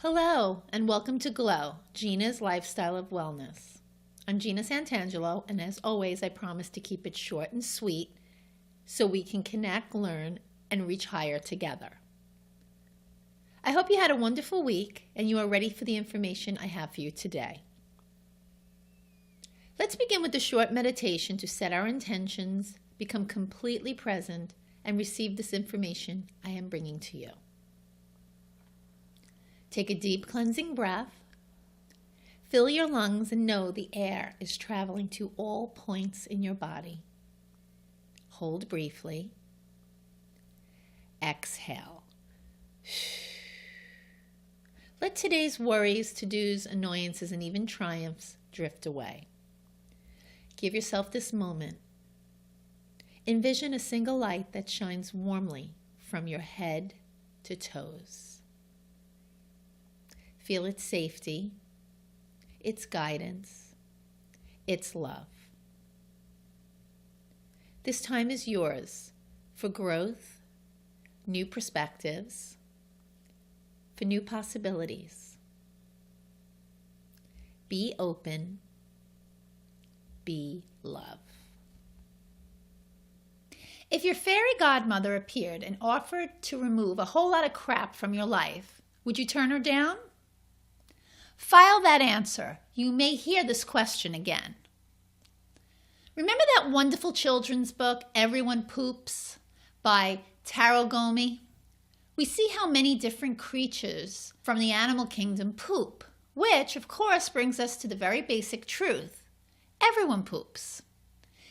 Hello, and welcome to Glow, Gina's Lifestyle of Wellness. I'm Gina Santangelo, and as always, I promise to keep it short and sweet so we can connect, learn, and reach higher together. I hope you had a wonderful week and you are ready for the information I have for you today. Let's begin with a short meditation to set our intentions, become completely present, and receive this information I am bringing to you. Take a deep cleansing breath. Fill your lungs and know the air is traveling to all points in your body. Hold briefly. Exhale. Let today's worries, to-dos, annoyances, and even triumphs drift away. Give yourself this moment. Envision a single light that shines warmly from your head to toes. Feel its safety, its guidance, its love. This time is yours for growth, new perspectives, for new possibilities. Be open, be love. If your fairy godmother appeared and offered to remove a whole lot of crap from your life, would you turn her down? File that answer. You may hear this question again. Remember that wonderful children's book, Everyone Poops, by Taro Gomi? We see how many different creatures from the animal kingdom poop, which, of course, brings us to the very basic truth. Everyone poops.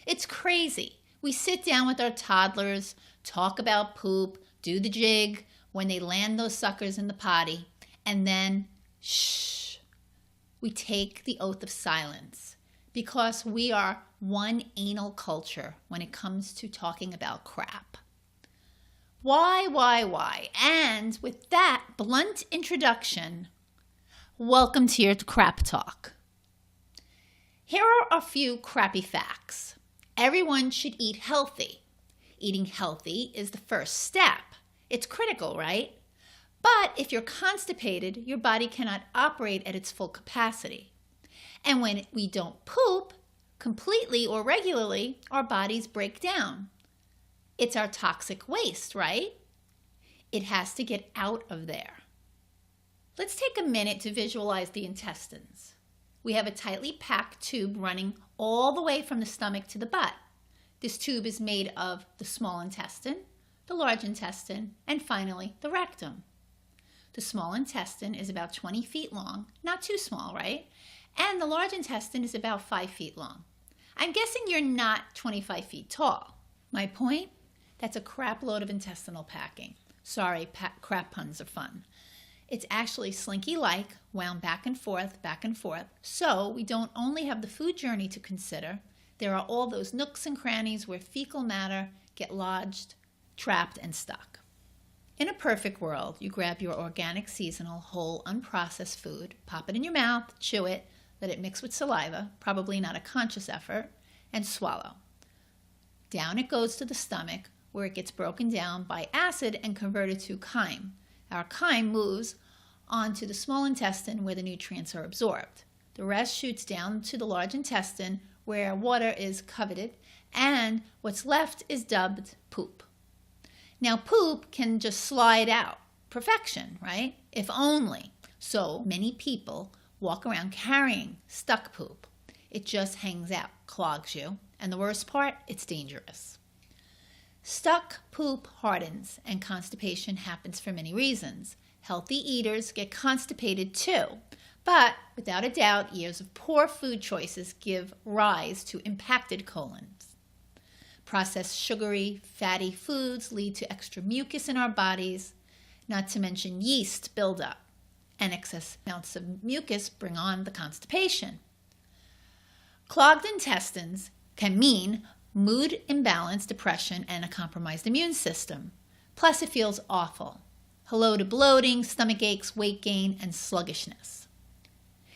It's crazy. We sit down with our toddlers, talk about poop, do the jig when they land those suckers in the potty, and then, shh. We take the oath of silence because we are one anal culture when it comes to talking about crap. Why? And with that blunt introduction, welcome to your crap talk. Here are a few crappy facts. Everyone should eat healthy. Eating healthy is the first step. It's critical, right? But if you're constipated, your body cannot operate at its full capacity. And when we don't poop completely or regularly, our bodies break down. It's our toxic waste, right? It has to get out of there. Let's take a minute to visualize the intestines. We have a tightly packed tube running all the way from the stomach to the butt. This tube is made of the small intestine, the large intestine, and finally the rectum. The small intestine is about 20 feet long, not too small, right? And the large intestine is about 5 feet long. I'm guessing you're not 25 feet tall. My point? That's a crap load of intestinal packing. Sorry, crap puns are fun. It's actually slinky-like, wound back and forth, so we don't only have the food journey to consider, there are all those nooks and crannies where fecal matter get lodged, trapped, and stuck. In a perfect world, you grab your organic, seasonal, whole, unprocessed food, pop it in your mouth, chew it, let it mix with saliva, probably not a conscious effort, and swallow. Down it goes to the stomach, where it gets broken down by acid and converted to chyme. Our chyme moves onto the small intestine where the nutrients are absorbed. The rest shoots down to the large intestine where water is coveted, and what's left is dubbed poop. Now, poop can just slide out. Perfection, right? If only. So many people walk around carrying stuck poop. It just hangs out, clogs you, and the worst part, it's dangerous. Stuck poop hardens, and constipation happens for many reasons. Healthy eaters get constipated too, but without a doubt, years of poor food choices give rise to impacted colons. Processed sugary, fatty foods lead to extra mucus in our bodies, not to mention yeast buildup, and excess amounts of mucus bring on the constipation. Clogged intestines can mean mood imbalance, depression, and a compromised immune system. Plus, it feels awful. Hello to bloating, stomach aches, weight gain, and sluggishness.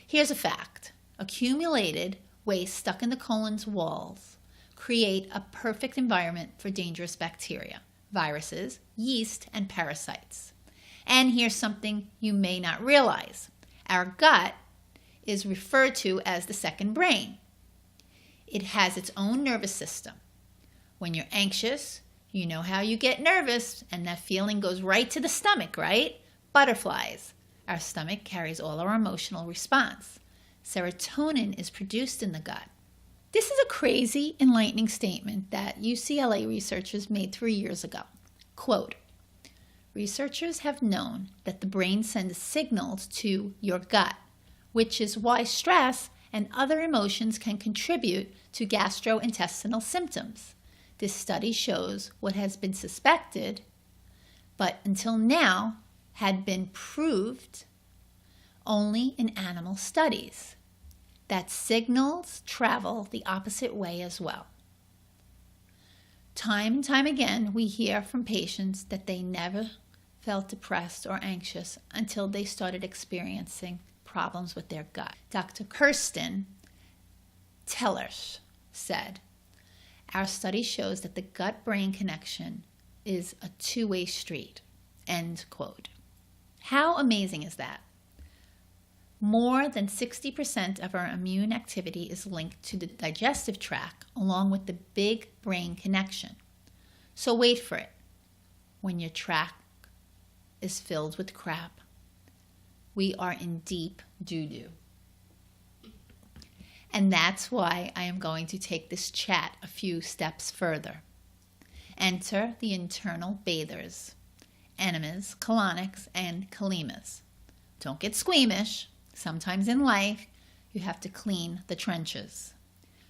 Here's a fact. Accumulated waste stuck in the colon's walls create a perfect environment for dangerous bacteria, viruses, yeast, and parasites. And here's something you may not realize. Our gut is referred to as the second brain. It has its own nervous system. When you're anxious, you know how you get nervous, and that feeling goes right to the stomach, right? Butterflies. Our stomach carries all our emotional response. Serotonin is produced in the gut. This is a crazy, enlightening statement that UCLA researchers made 3 years ago. Quote, researchers have known that the brain sends signals to your gut, which is why stress and other emotions can contribute to gastrointestinal symptoms. This study shows what has been suspected, but until now had been proved only in animal studies, that signals travel the opposite way as well. Time and time again, we hear from patients that they never felt depressed or anxious until they started experiencing problems with their gut. Dr. Kirsten Tellers said, our study shows that the gut-brain connection is a two-way street, end quote. How amazing is that? More than 60% of our immune activity is linked to the digestive tract along with the big brain connection. So wait for it. When your tract is filled with crap, we are in deep doo-doo. And that's why I am going to take this chat a few steps further. Enter the internal bathers, enemas, colonics, and colimas. Don't get squeamish. Sometimes in life, you have to clean the trenches.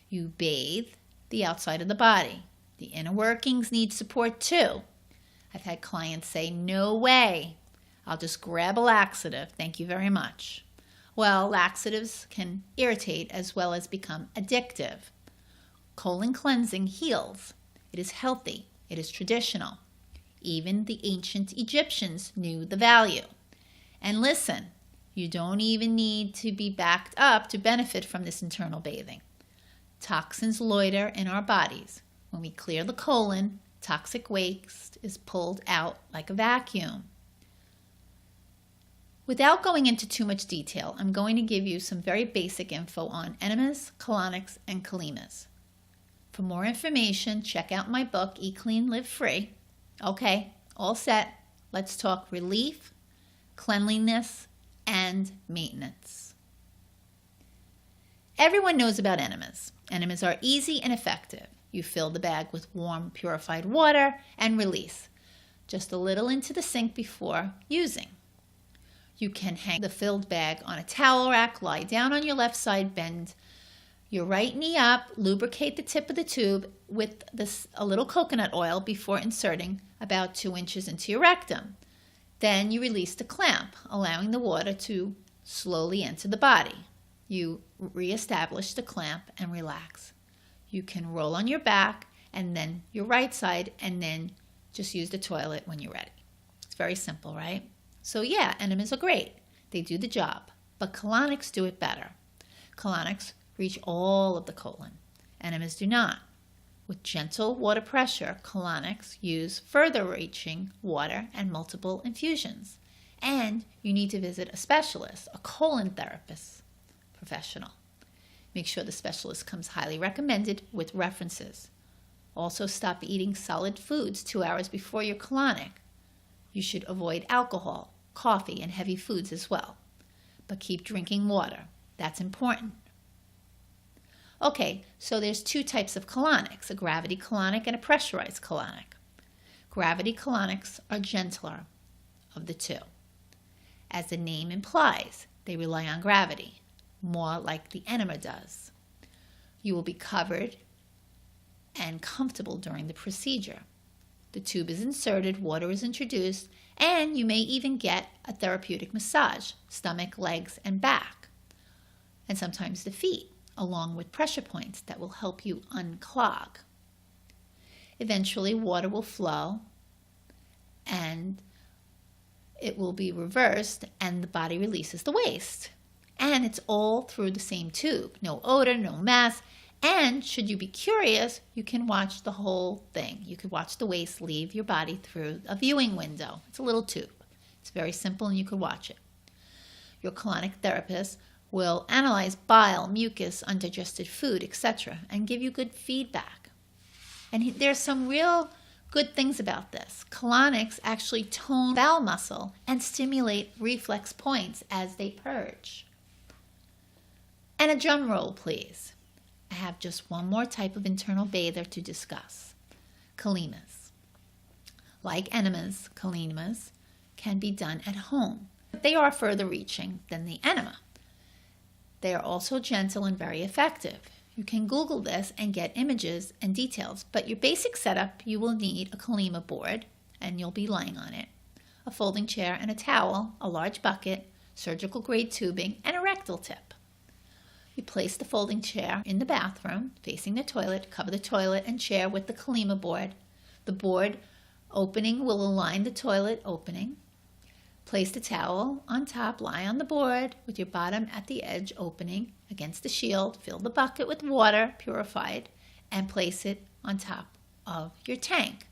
You bathe the outside of the body. The inner workings need support too. I've had clients say, no way, I'll just grab a laxative, thank you very much. Well, laxatives can irritate as well as become addictive. Colon cleansing heals. It is healthy. It is traditional. Even the ancient Egyptians knew the value. And listen, you don't even need to be backed up to benefit from this internal bathing. Toxins loiter in our bodies. When we clear the colon, toxic waste is pulled out like a vacuum. Without going into too much detail, I'm going to give you some very basic info on enemas, colonics, and colimas. For more information, check out my book, Eat Clean, Live Free. Okay, all set. Let's talk relief, cleanliness, and maintenance. Everyone knows about enemas. Enemas are easy and effective. You fill the bag with warm, purified water and release. Just a little into the sink before using. You can hang the filled bag on a towel rack, lie down on your left side, bend your right knee up, lubricate the tip of the tube with a little coconut oil before inserting about 2 inches into your rectum. Then you release the clamp, allowing the water to slowly enter the body. You reestablish the clamp and relax. You can roll on your back and then your right side and then just use the toilet when you're ready. It's very simple, right? So yeah, enemas are great. They do the job, but colonics do it better. Colonics reach all of the colon. Enemas do not. With gentle water pressure, colonics use further reaching water and multiple infusions. And you need to visit a specialist, a colon therapist professional. Make sure the specialist comes highly recommended with references. Also stop eating solid foods 2 hours before your colonic. You should avoid alcohol, coffee, and heavy foods as well. But keep drinking water. That's important. Okay, so there's 2 types of colonics, a gravity colonic and a pressurized colonic. Gravity colonics are gentler of the 2. As the name implies, they rely on gravity, more like the enema does. You will be covered and comfortable during the procedure. The tube is inserted, water is introduced, and you may even get a therapeutic massage, stomach, legs, and back, and sometimes the feet, along with pressure points that will help you unclog. Eventually, water will flow, and it will be reversed, and the body releases the waste. And it's all through the same tube. No odor, no mess. And should you be curious, you can watch the whole thing. You could watch the waste leave your body through a viewing window. It's a little tube. It's very simple and you could watch it. Your colonic therapist will analyze bile, mucus, undigested food, etc., and give you good feedback. And there's some real good things about this. Colonics actually tone bowel muscle and stimulate reflex points as they purge. And a drum roll, please. I have just one more type of internal bather to discuss. Kalimas. Like enemas, kalimas can be done at home. But they are further reaching than the enema. They are also gentle and very effective. You can Google this and get images and details, but your basic setup, you will need a Kalima board, and you'll be lying on it, a folding chair and a towel, a large bucket, surgical grade tubing, and a rectal tip. You place the folding chair in the bathroom, facing the toilet, cover the toilet and chair with the Kalima board. The board opening will align the toilet opening. Place the towel on top, lie on the board with your bottom at the edge opening against the shield, fill the bucket with water, purified, and place it on top of your tank.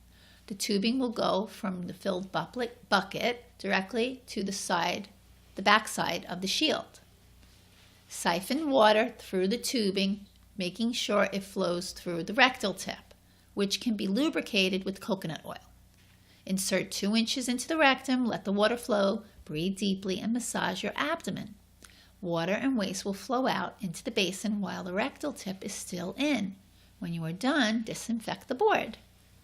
The tubing will go from the filled bucket directly to the back side of the shield. Siphon water through the tubing, making sure it flows through the rectal tip, which can be lubricated with coconut oil. Insert 2 inches into the rectum, let the water flow, breathe deeply, and massage your abdomen. Water and waste will flow out into the basin while the rectal tip is still in. When you are done, disinfect the board.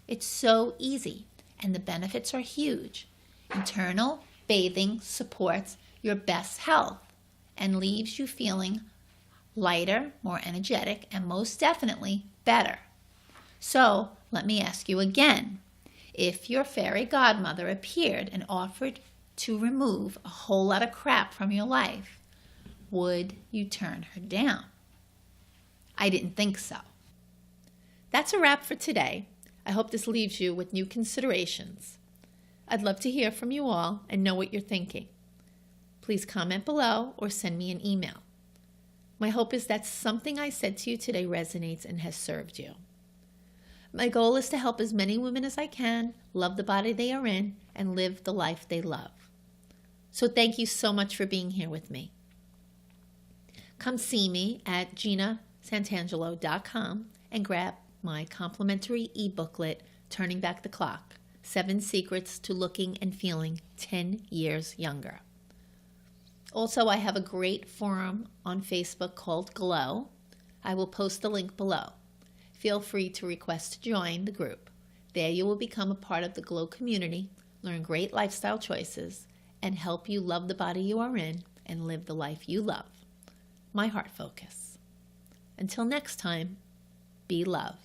It's so easy, and the benefits are huge. Internal bathing supports your best health and leaves you feeling lighter, more energetic, and most definitely better. So, let me ask you again. If your fairy godmother appeared and offered to remove a whole lot of crap from your life, would you turn her down? I didn't think so. That's a wrap for today. I hope this leaves you with new considerations. I'd love to hear from you all and know what you're thinking. Please comment below or send me an email. My hope is that something I said to you today resonates and has served you. My goal is to help as many women as I can love the body they are in and live the life they love. So thank you so much for being here with me. Come see me at GinaSantangelo.com and grab my complimentary e-booklet, Turning Back the Clock, 7 Secrets to Looking and Feeling 10 Years Younger. Also, I have a great forum on Facebook called Glow. I will post the link below. Feel free to request to join the group. There you will become a part of the Glow community, learn great lifestyle choices, and help you love the body you are in and live the life you love. My heart focus. Until next time, be love.